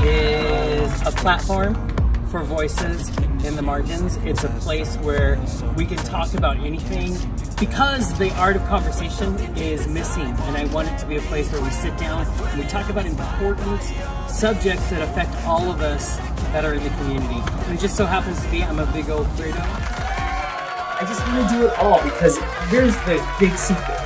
is a platform for voices in the margins. It's a place where we can talk about anything because the art of conversation is missing, and I want it to be a place where we sit down and we talk about important subjects that affect all of us that are in the community. And it just so happens to be I'm a big old weirdo. I just want to do it all because here's the big secret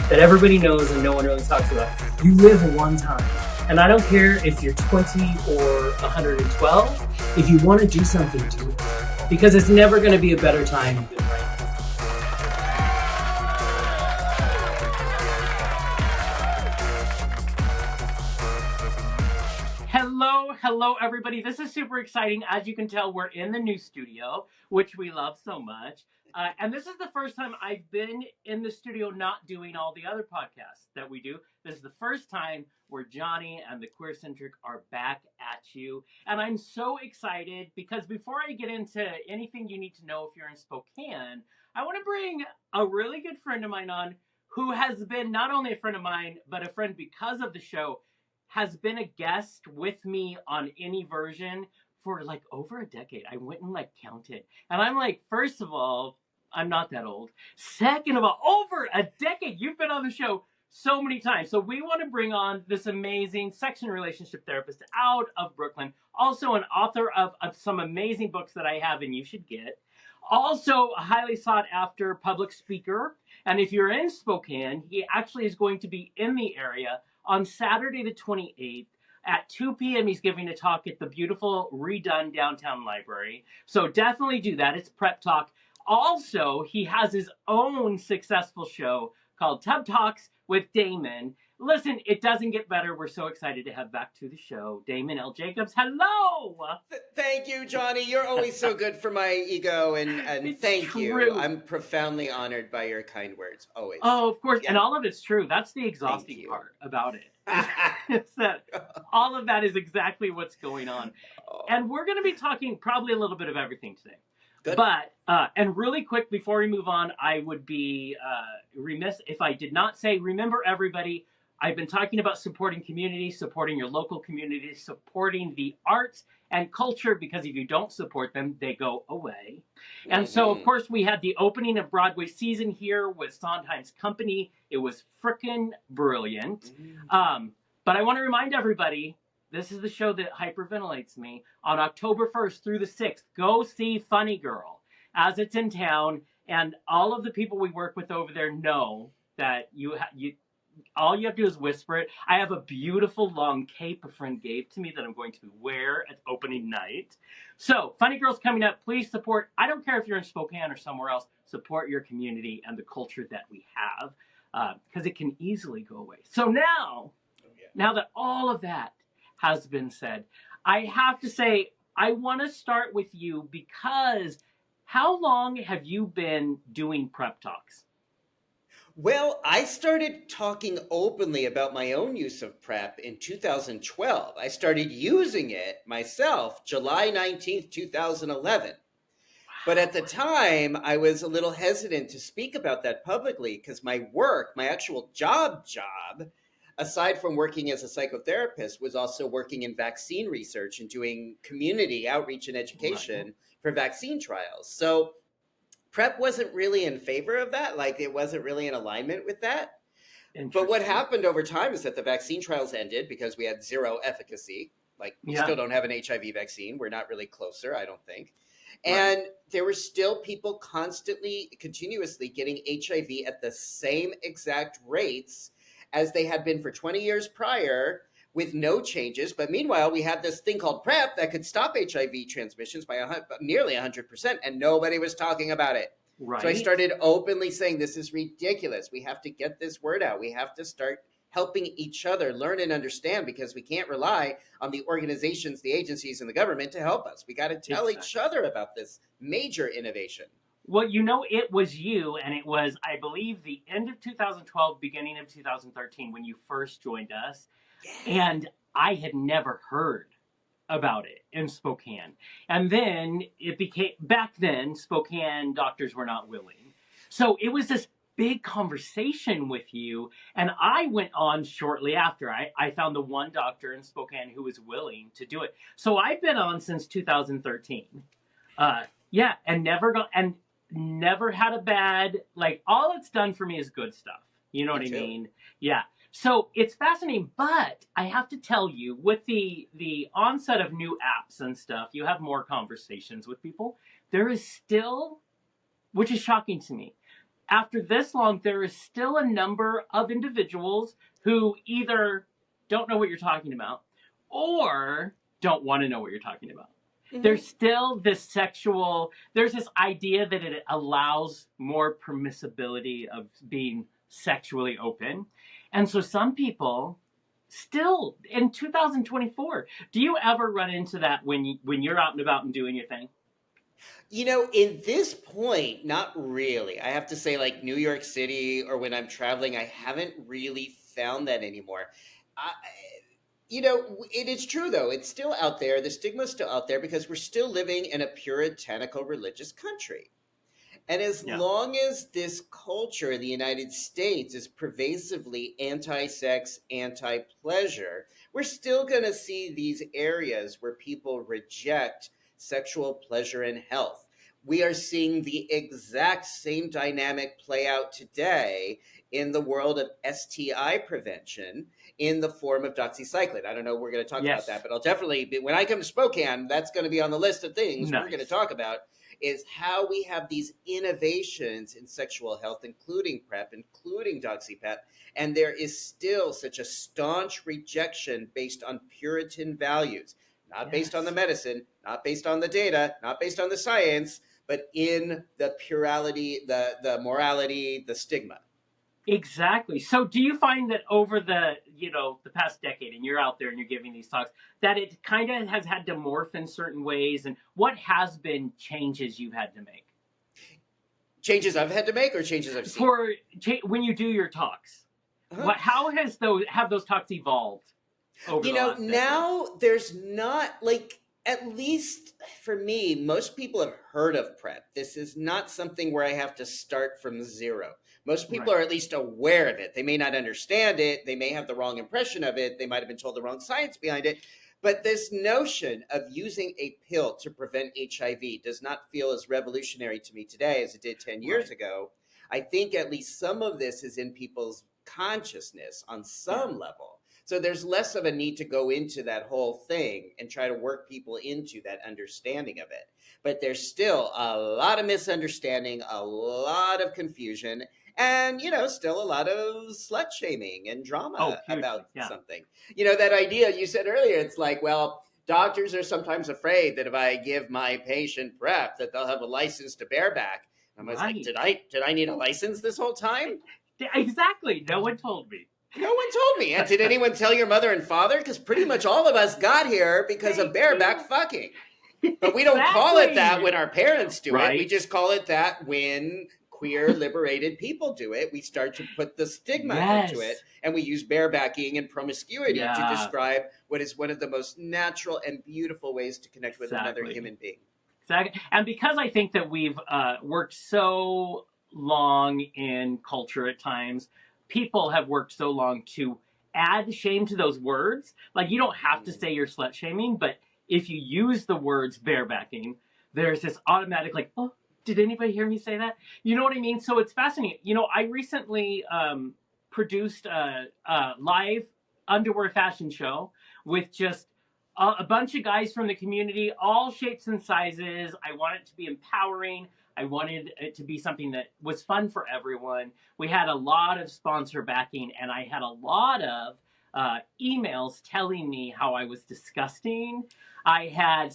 that everybody knows and no one really talks about. You live one time. And I don't care if you're 20 or 112. If you want to do something, do it. Because it's never going to be a better time than right now. Hello, everybody. This is super exciting. As you can tell, we're in the new studio, which we love so much. And this is the first time I've been in the studio not doing all the other podcasts that we do. This is the first time where Jonny and The QueerCentric are back at you. And I'm so excited because before I get into anything you need to know if you're in Spokane, I want to bring a really good friend of mine on who has been not only a friend of mine, but a friend because of the show, has been a guest with me on any version for like over a decade. I went and like counted. And I'm like, first of all, I'm not that old. Second of all, over a decade. You've been on the show so many times. So we want to bring on this amazing sex and relationship therapist out of Brooklyn. Also an author of some amazing books that I have and you should get. Also a highly sought after public speaker. And if you're in Spokane, he actually is going to be in the area on Saturday the 28th. At 2 p.m. he's giving a talk at the beautiful redone downtown library. So definitely do that. It's Prep Talk. Also, he has his own successful show called Tub Talks with Damon. Listen, it doesn't get better. We're so excited to have back to the show Damon L Jacobs. Hello! Thank you, Jonny. You're always so good for my ego, and thank you. I'm profoundly honored by your kind words, always. Oh, of course. Yeah. And all of it's true. That's the exhausting part about it. It's that all of that is exactly what's going on. Oh. And we're going to be talking probably a little bit of everything today. Good. But, and really quick, before we move on, I would be remiss if I did not say, remember everybody, I've been talking about supporting community, supporting your local community, supporting the arts and culture, because if you don't support them, they go away. Mm-hmm. And so, of course, we had the opening of Broadway season here with Sondheim's Company. It was frickin' brilliant. Mm-hmm. But I want to remind everybody, this is the show that hyperventilates me. On October 1st through the 6th, go see Funny Girl as it's in town. And all of the people we work with over there know that all you have to do is whisper it. I have a beautiful long cape a friend gave to me that I'm going to wear at opening night. So, Funny Girl's coming up. Please support. I don't care if you're in Spokane or somewhere else. Support your community and the culture that we have, because it can easily go away. So now that all of that has been said, I have to say, I want to start with you because how long have you been doing Prep Talks? Well, I started talking openly about my own use of PrEP in 2012. I started using it myself July 19th, 2011. Wow. But at the time, I was a little hesitant to speak about that publicly because my work, my actual job, aside from working as a psychotherapist, was also working in vaccine research and doing community outreach and education for vaccine trials. So PrEP wasn't really in favor of that. Like, it wasn't really in alignment with that. But what happened over time is that the vaccine trials ended because we had zero efficacy. Like, we still don't have an HIV vaccine. We're not really closer, I don't think. And there were still people continuously getting HIV at the same exact rates as they had been for 20 years prior, with no changes. But meanwhile, we had this thing called PrEP that could stop HIV transmissions by nearly 100%, and nobody was talking about it. Right. So I started openly saying, this is ridiculous. We have to get this word out. We have to start helping each other learn and understand, because we can't rely on the organizations, the agencies, and the government to help us. We got to tell each other about this major innovation. Well, it was you, and it was, I believe, the end of 2012, beginning of 2013, when you first joined us. Yeah. And I had never heard about it in Spokane. And then it became, back then, Spokane doctors were not willing. So it was this big conversation with you. And I went on shortly after. I found the one doctor in Spokane who was willing to do it. So I've been on since 2013. Yeah, and never had a bad, like, all it's done for me is good stuff. You know what I mean? Yeah. So it's fascinating, but I have to tell you, with the onset of new apps and stuff, you have more conversations with people. There is still, which is shocking to me, after this long, there is still a number of individuals who either don't know what you're talking about or don't want to know what you're talking about. Mm-hmm. There's still this there's this idea that it allows more permissibility of being sexually open. And so some people still, in 2024, do you ever run into that when you're out and about and doing your thing? You know, in this point, not really. I have to say, like New York City or when I'm traveling, I haven't really found that anymore. It is true, though. It's still out there. The stigma is still out there because we're still living in a puritanical religious country. And as long as this culture in the United States is pervasively anti-sex, anti-pleasure, we're still going to see these areas where people reject sexual pleasure and health. We are seeing the exact same dynamic play out today in the world of STI prevention in the form of doxycycline. I don't know, we're going to talk about that, but I'll definitely, when I come to Spokane, that's going to be on the list of things we're going to talk about, is how we have these innovations in sexual health, including PrEP, including DoxyPEP, and there is still such a staunch rejection based on Puritan values, not based on the medicine, not based on the data, not based on the science, but in the purality, the morality, the stigma. Exactly. So do you find that over the past decade, and you're out there and you're giving these talks, that it kind of has had to morph in certain ways? And what has been changes you've had to make? Changes I've had to make or changes I've seen? When you do your talks, how have those talks evolved over the last decade? Now there's not, like, at least for me, most people have heard of PrEP. This is not something where I have to start from zero. Most people are at least aware of it. They may not understand it. They may have the wrong impression of it. They might have been told the wrong science behind it. But this notion of using a pill to prevent HIV does not feel as revolutionary to me today as it did 10 years ago. I think at least some of this is in people's consciousness on some level. So there's less of a need to go into that whole thing and try to work people into that understanding of it. But there's still a lot of misunderstanding, a lot of confusion, and, still a lot of slut shaming and drama about something. That idea you said earlier, it's like, well, doctors are sometimes afraid that if I give my patient PrEP, that they'll have a license to bareback. And I was like, did I need a license this whole time? Exactly. No one told me. No one told me. And did anyone tell your mother and father? Because pretty much all of us got here because of bareback fucking. But we don't call it that when our parents do it. We just call it that when queer liberated people do it. We start to put the stigma into it, and we use barebacking and promiscuity to describe what is one of the most natural and beautiful ways to connect with another human being. Exactly. And because I think that we've worked so long in culture at times, people have worked so long to add shame to those words. Like, you don't have to say you're slut shaming, but if you use the words barebacking, there's this automatic, like, oh, did anybody hear me say that? You know what I mean? So it's fascinating. I recently produced a live underwear fashion show with just a bunch of guys from the community, all shapes and sizes. I want it to be empowering. I wanted it to be something that was fun for everyone. We had a lot of sponsor backing, and I had a lot of emails telling me how I was disgusting. I had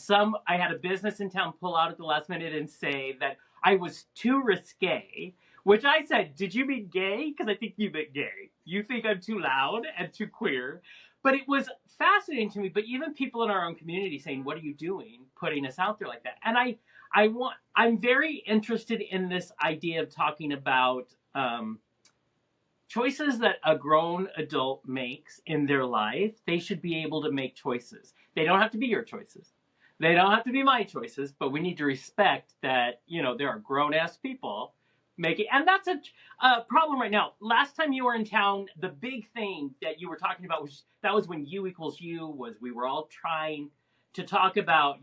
a business in town pull out at the last minute and say that I was too risque, which I said, did you mean gay? Because I think you meant gay. You think I'm too loud and too queer. But it was fascinating to me. But even people in our own community saying, what are you doing putting us out there like that? And I'm very interested in this idea of talking about choices that a grown adult makes in their life. They should be able to make choices. They don't have to be your choices. They don't have to be my choices, but we need to respect that, there are grown-ass people make it. And that's a problem right now. Last time you were in town, the big thing that you were talking about was that was when U equals U was we were all trying to talk about,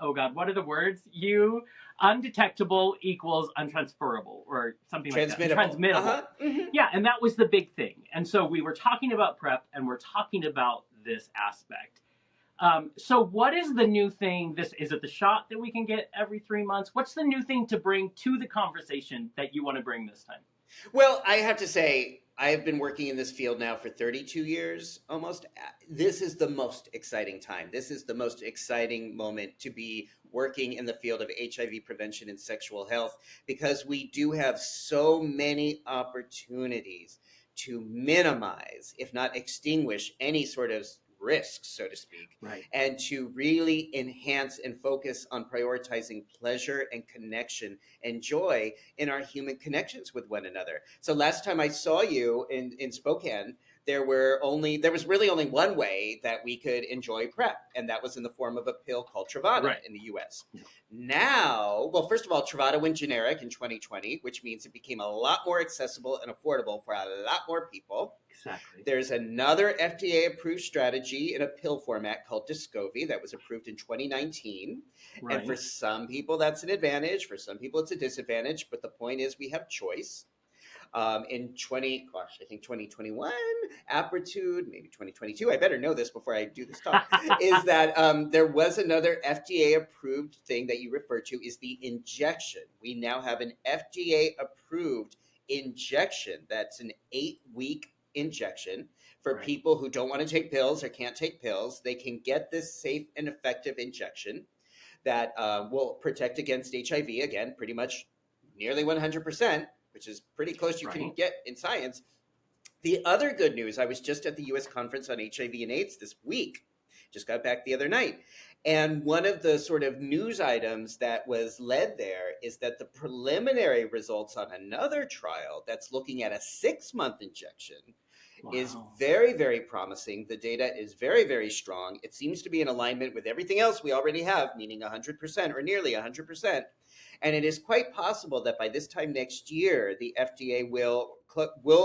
oh God, what are the words? U undetectable equals untransferable or something like that. Transmittable. Mm-hmm. Yeah, and that was the big thing. And so we were talking about PrEP and we're talking about this aspect. So what is the new thing? Is it the shot that we can get every 3 months? What's the new thing to bring to the conversation that you want to bring this time? Well, I have to say, I've been working in this field now for 32 years almost. This is the most exciting time. This is the most exciting moment to be working in the field of HIV prevention and sexual health, because we do have so many opportunities to minimize, if not extinguish, any sort of risks, so to speak, Right. and to really enhance and focus on prioritizing pleasure and connection and joy in our human connections with one another. So last time I saw you in Spokane, there was really only one way that we could enjoy PrEP, and that was in the form of a pill called Truvada in the US. Yeah. Now, well, first of all, Truvada went generic in 2020, which means it became a lot more accessible and affordable for a lot more people. Exactly. There's another FDA-approved strategy in a pill format called Descovy that was approved in 2019. Right. And for some people, that's an advantage. For some people, it's a disadvantage. But the point is we have choice. In 2021, Aptitude, maybe 2022, I better know this before I do this talk, is that there was another FDA-approved thing that you referred to is the injection. We now have an FDA-approved injection that's an 8-week injection for people who don't want to take pills or can't take pills. They can get this safe and effective injection that will protect against HIV, again, pretty much nearly 100%, which is pretty close you can get in science. The other good news, I was just at the U.S. conference on HIV and AIDS this week, just got back the other night. And one of the sort of news items that was led there is that the preliminary results on another trial that's looking at a 6-month injection is very, very promising. The data is very, very strong. It seems to be in alignment with everything else we already have, meaning 100% or nearly 100%. And it is quite possible that by this time next year, the FDA will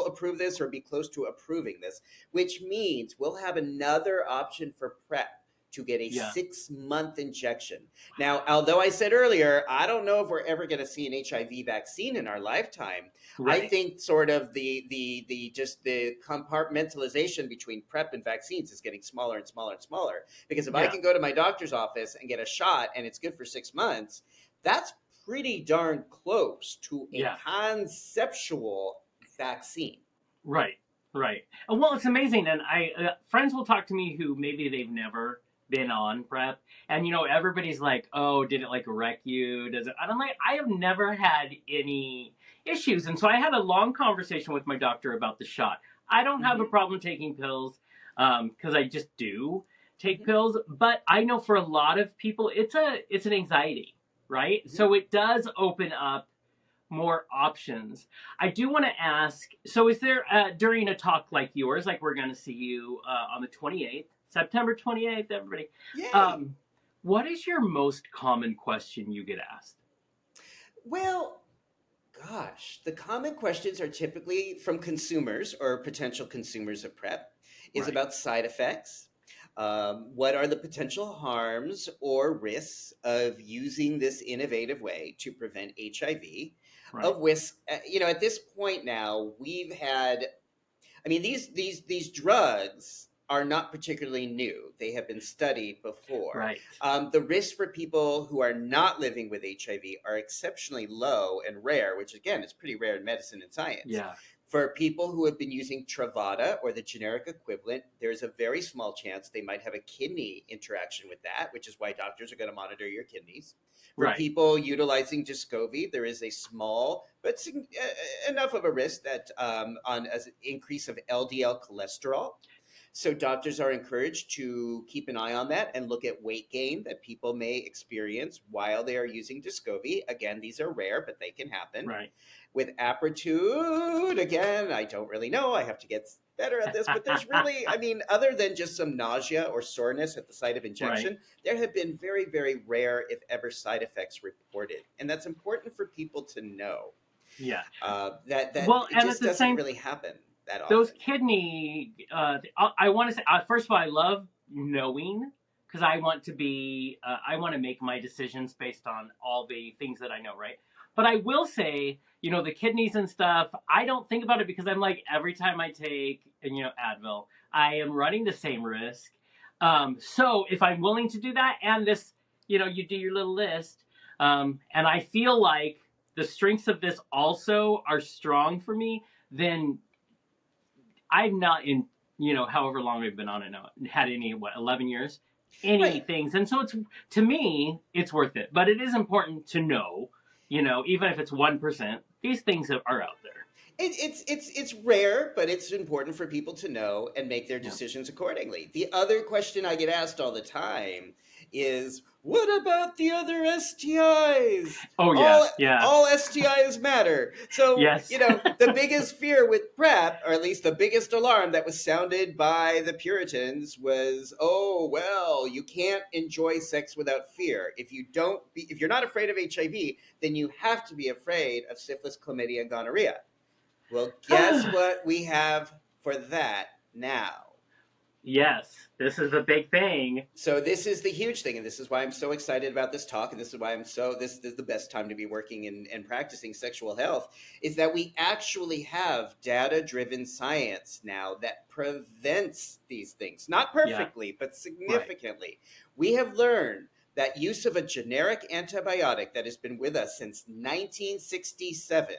approve this or be close to approving this, which means we'll have another option for PrEP to get a 6-month injection. Now, although I said earlier, I don't know if we're ever going to see an HIV vaccine in our lifetime. Right. I think sort of the compartmentalization between PrEP and vaccines is getting smaller and smaller and smaller. Because if I can go to my doctor's office and get a shot and it's good for 6 months, that's pretty darn close to a conceptual vaccine. Right. Well, it's amazing. And friends will talk to me who maybe they've never been on PrEP, and everybody's like, oh, did it like wreck you? Does it? And I'm like, I have never had any issues. And so I had a long conversation with my doctor about the shot. I don't have a problem taking pills because I just do take pills, but I know for a lot of people it's an anxiety, right? So it does open up more options. I do want to ask, so is there during a talk like yours, like we're going to see you on the 28th, September 28th, everybody. What is your most common question you get asked? Well, gosh, the common questions are typically from consumers or potential consumers of PrEP is about side effects. What are the potential harms or risks of using this innovative way to prevent HIV? Of which, at this point now, we've had, these drugs are not particularly new. They have been studied before. Right. The risks for people who are not living with HIV are exceptionally low and rare, which again is pretty rare in medicine and science. Yeah. For people who have been using Truvada or the generic equivalent, there's a very small chance they might have a kidney interaction with that, which is why doctors are going to monitor your kidneys. For people utilizing Descovy, there is a small but enough of a risk that on an increase of LDL cholesterol. So doctors are encouraged to keep an eye on that and look at weight gain that people may experience while they are using Descovy. Again, these are rare, but they can happen. Right. With Apretude, again, I don't really know. I have to get better at this, but there's really, I mean, other than just some nausea or soreness at the site of injection, Right. there have been very, very rare, if ever, side effects reported. And that's important for people to know. Yeah. That Well, it and at just the doesn't same, really happen that those often. kidney, I want to say, first of all, I love knowing because I want to be, I want to make my decisions based on all the things that I know, right? But I will say, the kidneys and stuff, I don't think about it because I'm like, every time I take, Advil, I am running the same risk. So if I'm willing to do that, and this, you do your little list, and I feel like the strengths of this also are strong for me, then I'm not in, however long we've been on it now, had any, 11 years, any Right. things. And so to me, it's worth it. But it is important to know, even if it's 1%, these things are out there. It's rare, but it's important for people to know and make their Yeah. decisions accordingly. The other question I get asked all the time is, what about the other STIs? Oh, yeah. Yeah. All STIs matter. So, Yes. the biggest fear with PrEP, or at least the biggest alarm that was sounded by the Puritans was, oh, well, you can't enjoy sex without fear. If you're not afraid of HIV, then you have to be afraid of syphilis, chlamydia, and gonorrhea. Well, guess what we have for that now? Yes. This is a big thing. So this is the huge thing, and this is why I'm so excited about this talk, and this is why this is the best time to be working and practicing sexual health, is that we actually have data-driven science now that prevents these things. Not perfectly, but significantly. Right. We have learned that use of a generic antibiotic that has been with us since 1967,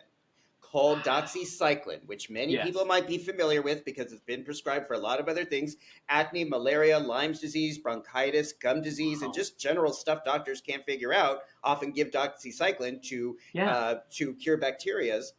called doxycycline, which many people might be familiar with because it's been prescribed for a lot of other things: acne, malaria, Lyme's disease, bronchitis, gum disease, and just general stuff doctors can't figure out. Often give doxycycline to cure bacterias.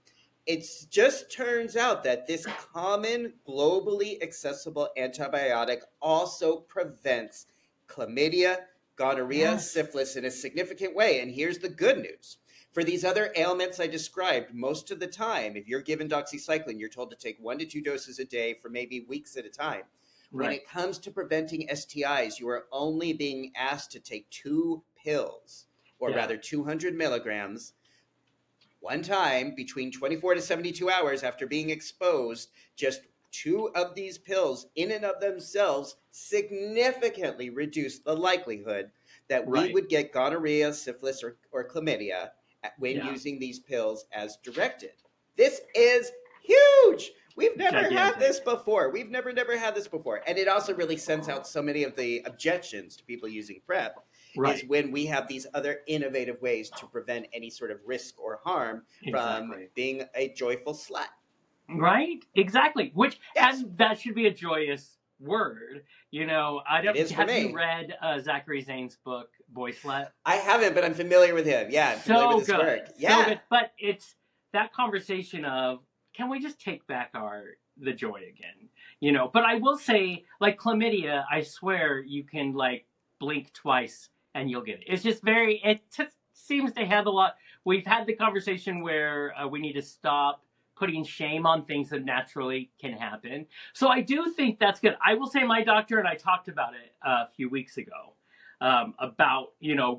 It just turns out that this common, globally accessible antibiotic also prevents chlamydia, gonorrhea, syphilis in a significant way. And here's the good news. For these other ailments I described, most of the time, if you're given doxycycline, you're told to take 1 to 2 doses a day for maybe weeks at a time. Right. When it comes to preventing STIs, you are only being asked to take 2 pills, or rather 200 milligrams, one time between 24 to 72 hours after being exposed. Just 2 of these pills in and of themselves significantly reduce the likelihood that we would get gonorrhea, syphilis, or chlamydia when using these pills as directed. This is huge. We've never had this before. We've never had this before. And it also really sends out so many of the objections to people using PrEP, is when we have these other innovative ways to prevent any sort of risk or harm from being a joyful slut. Right? Exactly. And that should be a joyous word. I don't. Have you read Zachary Zane's book, Boy Slut? I haven't, but I'm familiar with him. Yeah, I'm familiar with his work. So good. But it's that conversation of, can we just take back the joy again? But I will say, like chlamydia, I swear you can blink twice and you'll get it. It's just it just seems to have a lot. We've had the conversation where we need to stop putting shame on things that naturally can happen. So I do think that's good. I will say my doctor and I talked about it a few weeks ago, about,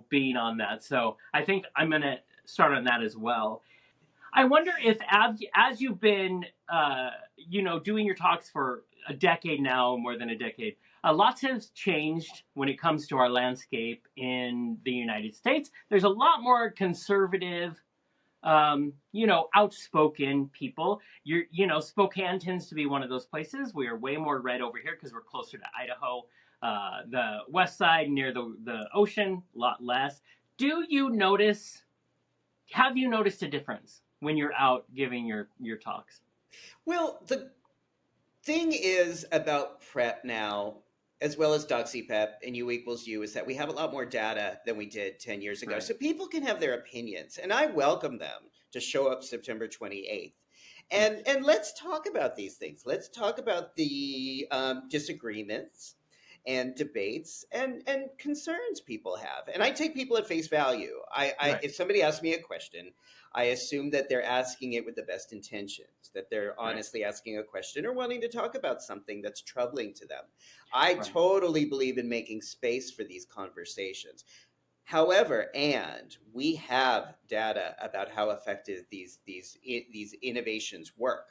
being on that. So I think I'm going to start on that as well. I wonder if as you've been, doing your talks for a decade now, more than a decade, lots has changed when it comes to our landscape in the United States. There's a lot more conservative, outspoken people. Spokane tends to be one of those places. We are way more red over here because we're closer to Idaho. The west side near the ocean, a lot less. Have you noticed a difference when you're out giving your talks? Well, the thing is about PrEP now, as well as DoxyPEP and U equals U, is that we have a lot more data than we did 10 years ago. Right. So people can have their opinions, and I welcome them. to show up September 28th. And let's talk about these things. Let's talk about the disagreements and debates and concerns people have. And I take people at face value. Right. If somebody asks me a question, I assume that they're asking it with the best intentions, that they're honestly asking a question or wanting to talk about something that's troubling to them. I totally believe in making space for these conversations. However, and we have data about how effective these innovations work.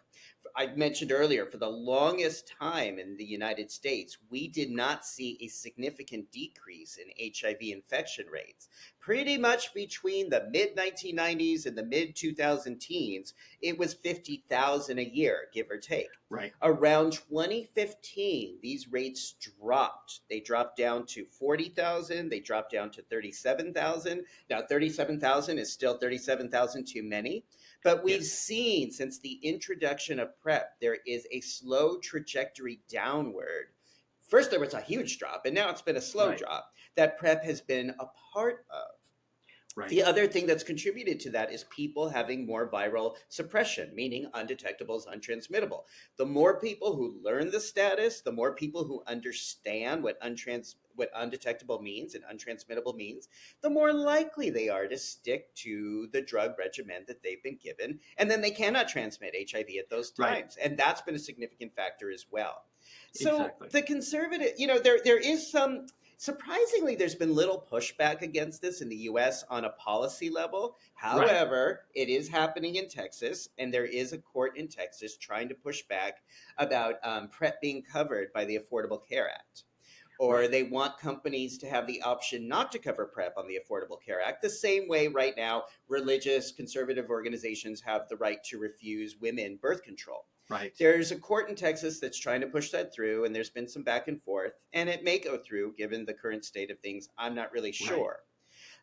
I mentioned earlier, for the longest time in the United States, we did not see a significant decrease in HIV infection rates. Pretty much between the mid 1990s and the mid 2000 teens, it was 50,000 a year, give or take. Right. Around 2015, these rates dropped. They dropped down to 40,000. They dropped down to 37,000. Now, 37,000 is still 37,000 too many. But we've seen since the introduction of PrEP, there is a slow trajectory downward. First, there was a huge drop, and now it's been a slow drop that PrEP has been a part of. Right. The other thing that's contributed to that is people having more viral suppression, meaning undetectable is untransmittable. The more people who learn the status, the more people who understand what undetectable means and untransmittable means, the more likely they are to stick to the drug regimen that they've been given. And then they cannot transmit HIV at those times. Right. And that's been a significant factor as well. So the conservative, there is some... Surprisingly, there's been little pushback against this in the U.S. on a policy level. However, it is happening in Texas, and there is a court in Texas trying to push back about PrEP being covered by the Affordable Care Act. Or they want companies to have the option not to cover PrEP on the Affordable Care Act, the same way right now religious conservative organizations have the right to refuse women birth control. Right. There's a court in Texas that's trying to push that through, and there's been some back and forth, and it may go through given the current state of things. I'm not really sure.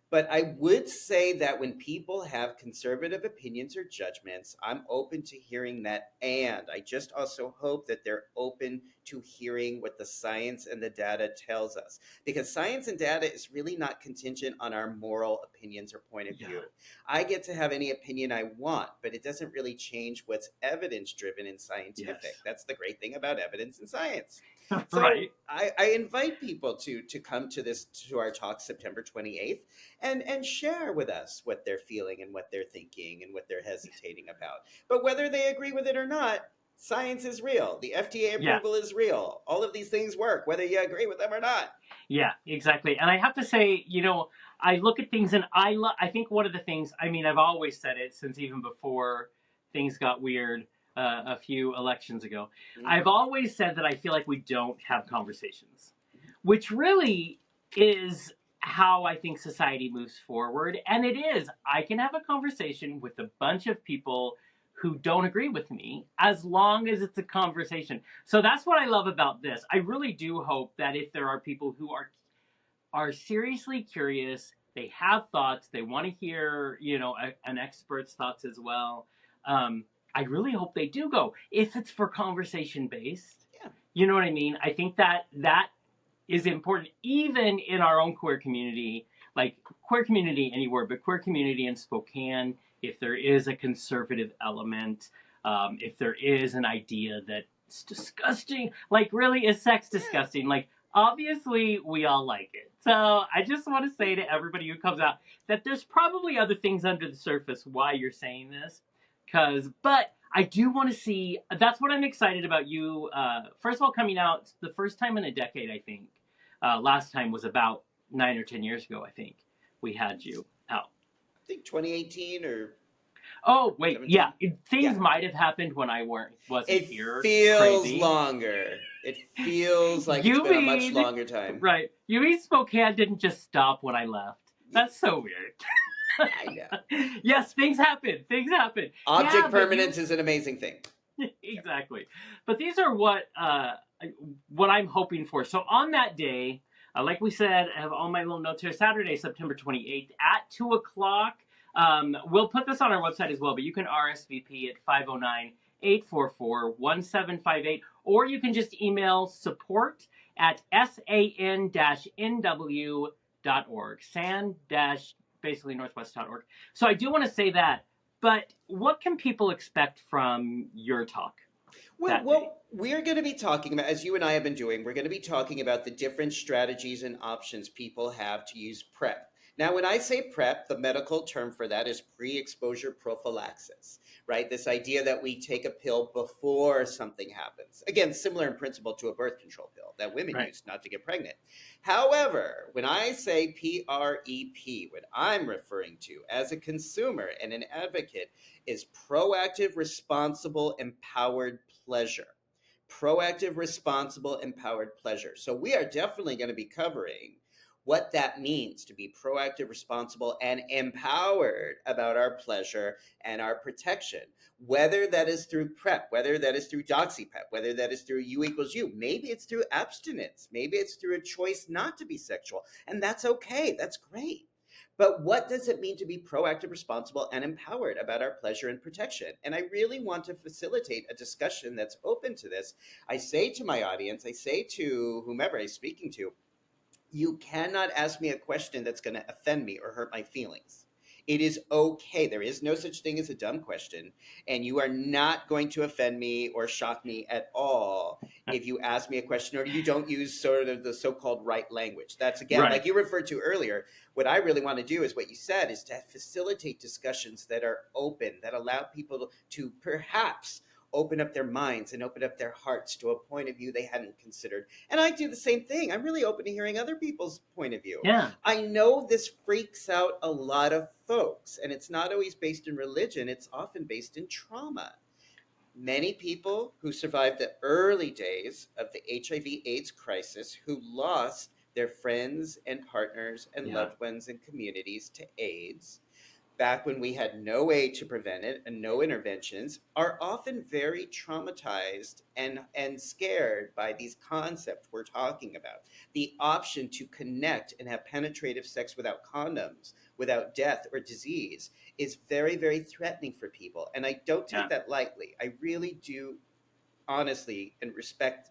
But I would say that when people have conservative opinions or judgments, I'm open to hearing that. And I just also hope that they're open to hearing what the science and the data tells us. Because science and data is really not contingent on our moral opinions or point of view. I get to have any opinion I want, but it doesn't really change what's evidence-driven and scientific. Yes. That's the great thing about evidence and science. So I invite people to come to our talk September 28th and share with us what they're feeling and what they're thinking and what they're hesitating about. But whether they agree with it or not, science is real. The FDA approval is real. All of these things work, whether you agree with them or not. Yeah, exactly. And I have to say, I look at things and I think one of the things, I've always said it since even before things got weird. A few elections ago. I've always said that I feel like we don't have conversations, which really is how I think society moves forward. And it is. I can have a conversation with a bunch of people who don't agree with me as long as it's a conversation. So that's what I love about this. I really do hope that if there are people who are seriously curious, they have thoughts, they want to hear, an expert's thoughts as well. I really hope they do go. If it's for conversation based, you know what I mean? I think that is important, even in our own queer community, like queer community anywhere, but queer community in Spokane, if there is a conservative element, if there is an idea that's disgusting, like really is sex disgusting, like obviously we all like it. So I just want to say to everybody who comes out that there's probably other things under the surface why you're saying this. But I do want to see, that's what I'm excited about you, first of all, coming out the first time in a decade, I think. Last time was about 9 or 10 years ago, I think, we had you out. I think 2018 or... Oh, wait, 17? Things might have happened when I wasn't here. It feels longer. It feels like it's been a much longer time. Right. You mean Spokane didn't just stop when I left? That's so weird. I know. Yes, things happen. Object permanence is an amazing thing. Exactly. But these are what I'm hoping for. So on that day, like we said, I have all my little notes here. Saturday, September 28th at 2 o'clock. We'll put this on our website as well, but you can RSVP at 509-844-1758, or you can just email support at san-nw.org. Basically northwest.org. So I do want to say that But what can people expect from your talk Well, that day? well, we're going to be talking about, as you and I have been doing, we're going to be talking about the different strategies and options people have to use PrEP. Now, when I say PrEP, the medical term for that is pre exposure prophylaxis, right? This idea that we take a pill before something happens. Again, similar in principle to a birth control pill that women Right. use not to get pregnant. However, when I say PrEP, what I'm referring to as a consumer and an advocate is proactive, responsible, empowered pleasure. Proactive, responsible, empowered pleasure. So, we are definitely going to be covering what that means to be proactive, responsible, and empowered about our pleasure and our protection. Whether that is through PrEP, whether that is through DoxyPep, whether that is through U equals U, maybe it's through abstinence, maybe it's through a choice not to be sexual, and that's okay. That's great. But what does it mean to be proactive, responsible, and empowered about our pleasure and protection? And I really want to facilitate a discussion that's open to this. I say to my audience, I say to whomever I'm speaking to, you cannot ask me a question that's going to offend me or hurt my feelings. It is okay. There is no such thing as a dumb question, and you are not going to offend me or shock me at all if you ask me a question or you don't use sort of the so-called right language. That's again, Right. like you referred to earlier, what I really want to do is what you said is to facilitate discussions that are open, that allow people to perhaps open up their minds and open up their hearts to a point of view they hadn't considered. And I do the same thing. I'm really open to hearing other people's point of view. Yeah. I know this freaks out a lot of folks, and it's not always based in religion, it's often based in trauma. Many people who survived the early days of the HIV/AIDS crisis, who lost their friends and partners and Yeah. loved ones and communities to AIDS, back when we had no way to prevent it and no interventions, are often very traumatized and scared by these concepts we're talking about. The option to connect and have penetrative sex without condoms, without death or disease, is very, very threatening for people. And I don't Yeah. take that lightly. I really do, honestly, and respect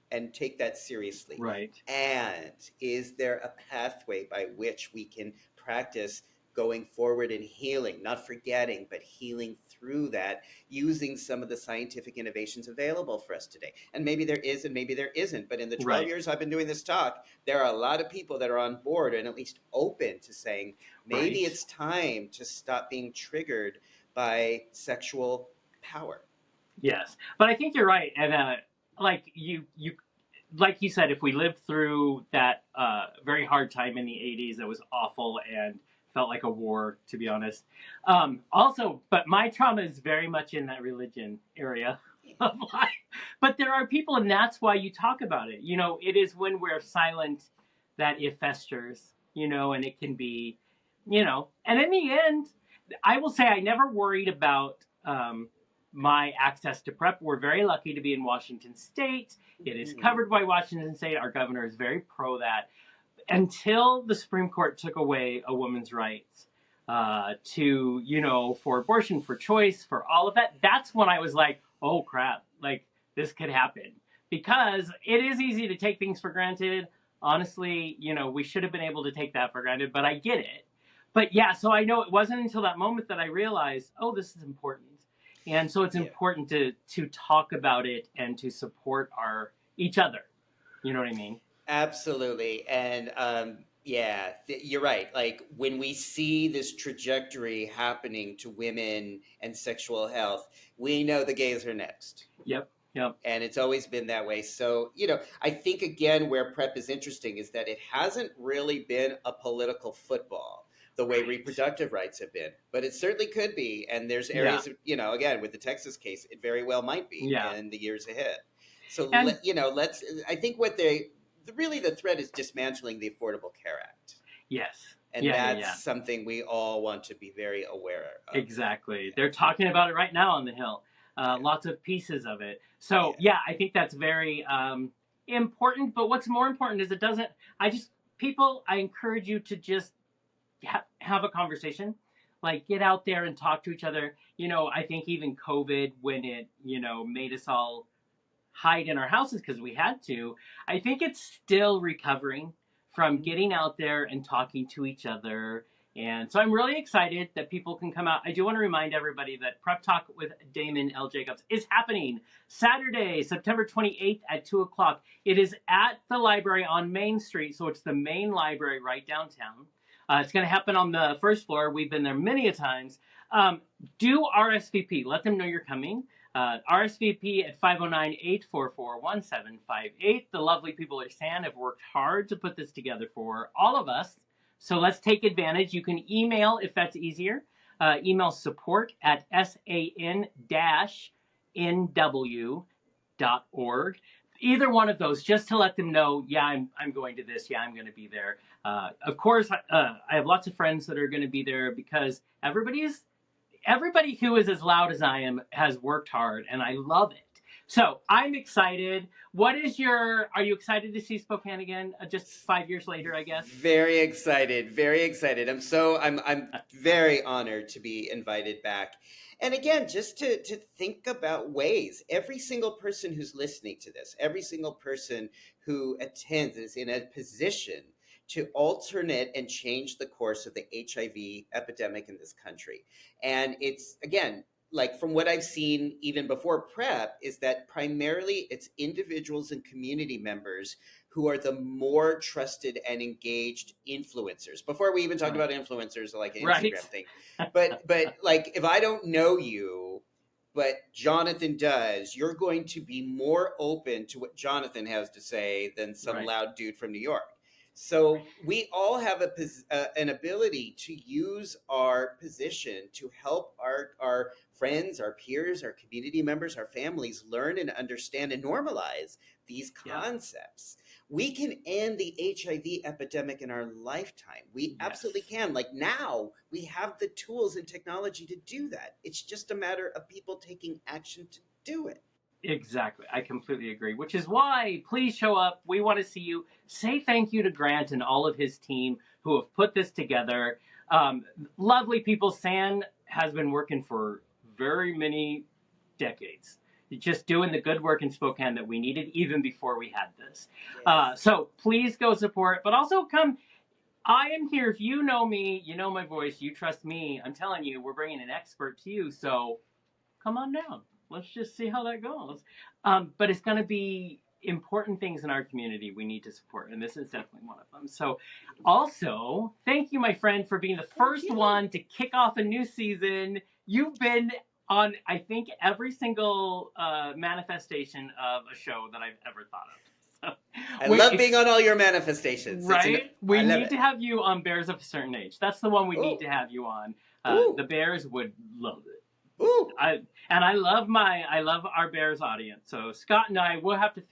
and take that seriously. Right. And is there a pathway by which we can practice going forward in healing, not forgetting, but healing through that, using some of the scientific innovations available for us today? And maybe there is, and maybe there isn't. But in the 12 Right. years I've been doing this talk, there are a lot of people that are on board and at least open to saying, maybe Right. it's time to stop being triggered by sexual power. Yes. But I think you're right. And like you said, if we lived through that very hard time in the 80s, that was awful and felt like a war, to be honest. Also, but my trauma is very much in that religion area of life. But there are people, and that's why you talk about it. You know, it is when we're silent that it festers, you know, and it can be, you know, and in the end, I will say I never worried about my access to PrEP. We're very lucky to be in Washington State. It is covered by Washington State. Our governor is very pro that. Until the Supreme Court took away a woman's rights to, you know, for abortion, for choice, for all of that, that's when I was like, oh crap, like this could happen. Because it is easy to take things for granted. Honestly, you know, we should have been able to take that for granted, but I get it. But yeah, so I know it wasn't until that moment that I realized, oh, this is important. And so it's Yeah. important to talk about it and to support each other. You know what I mean? Absolutely. And yeah, you're right. Like when we see this trajectory happening to women and sexual health, we know the gays are next. Yep. Yep. And it's always been that way. So, you know, I think again where PrEP is interesting is that it hasn't really been a political football the way Right. reproductive rights have been, but it certainly could be. And there's Yeah. areas, you know, again, with the Texas case, it very well might be Yeah. in the years ahead. So, And you know, I think what really the threat is dismantling the Affordable Care Act. yes. And Yeah. that's something we all want to be very aware of. Exactly. They're talking about it right now on the Hill. Lots of pieces of it. So yeah, I think that's very important. But what's more important is it doesn't. I encourage you to just have a conversation. Like get out there and talk to each other. You know, I think even COVID, when it, you know, made us all hide in our houses because we had to, I think it's still recovering from getting out there and talking to each other And so I'm really excited that people can come out. I do want to remind everybody that Prep Talk with Damon L Jacobs is happening Saturday, September 28th at 2 o'clock. It is at the library on Main Street, so it's the main library right downtown. It's going to happen on the first floor. We've been there many a times. Do RSVP. Let them know you're coming. RSVP at 509-844-1758. The lovely people at SAN have worked hard to put this together for all of us. So let's take advantage. You can email if that's easier. Email support at san-nw.org. Either one of those, just to let them know, yeah, I'm going to this. Yeah, I'm going to be there. Of course, I have lots of friends that are going to be there because everybody who is as loud as I am has worked hard, and I love it. So I'm excited. Are you excited to see Spokane again? Just 5 years later, I guess. Very excited. Very excited. I'm very honored to be invited back. And again, just to think about ways, every single person who's listening to this, every single person who attends is in a position to alternate and change the course of the HIV epidemic in this country. And it's, again, like from what I've seen even before PrEP, is that primarily it's individuals and community members who are the more trusted and engaged influencers. Before we even talk about influencers like an Instagram thing. But like if I don't know you, but Jonathan does, you're going to be more open to what Jonathan has to say than some loud dude from New York. So we all have an ability to use our position to help our friends, our peers, our community members, our families learn and understand and normalize these concepts. We can end the HIV epidemic in our lifetime. We absolutely can. Like now, we have the tools and technology to do that. It's just a matter of people taking action to do it. Exactly. I completely agree, which is why please show up. We want to see you. Say thank you to Grant and all of his team who have put this together. Lovely people. SAN has been working for very many decades, just doing the good work in Spokane that we needed even before we had this. So please go support, but also come. I am here. If you know me, you know my voice, you trust me. I'm telling you, we're bringing an expert to you. So come on down. Let's just see how that goes. But it's going to be important things in our community we need to support, and this is definitely one of them. So also, thank you, my friend, for being the first one to kick off a new season. You've been on, I think, every single manifestation of a show that I've ever thought of. So, I love being on all your manifestations. Right? We need to have you on Bears of a Certain Age. That's the one we need to have you on. The Bears would love it. Ooh. I love our Bears audience. So Scott and I we'll have to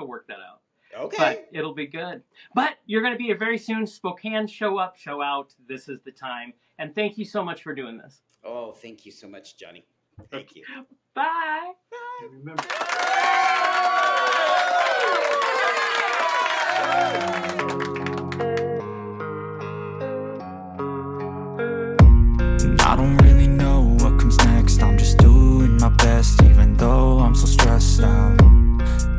work that out. Okay. But it'll be good. But you're going to be here very soon. Spokane, show up, show out. This is the time. And thank you so much for doing this. Oh, thank you so much, Johnny. Thank you. Bye. Bye. Remember. I don't really know what comes next. I'm just doing my best, even though I'm so stressed out.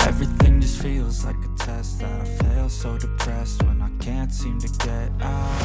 Everything just feels like a test that I fail, so depressed when I can't seem to get out.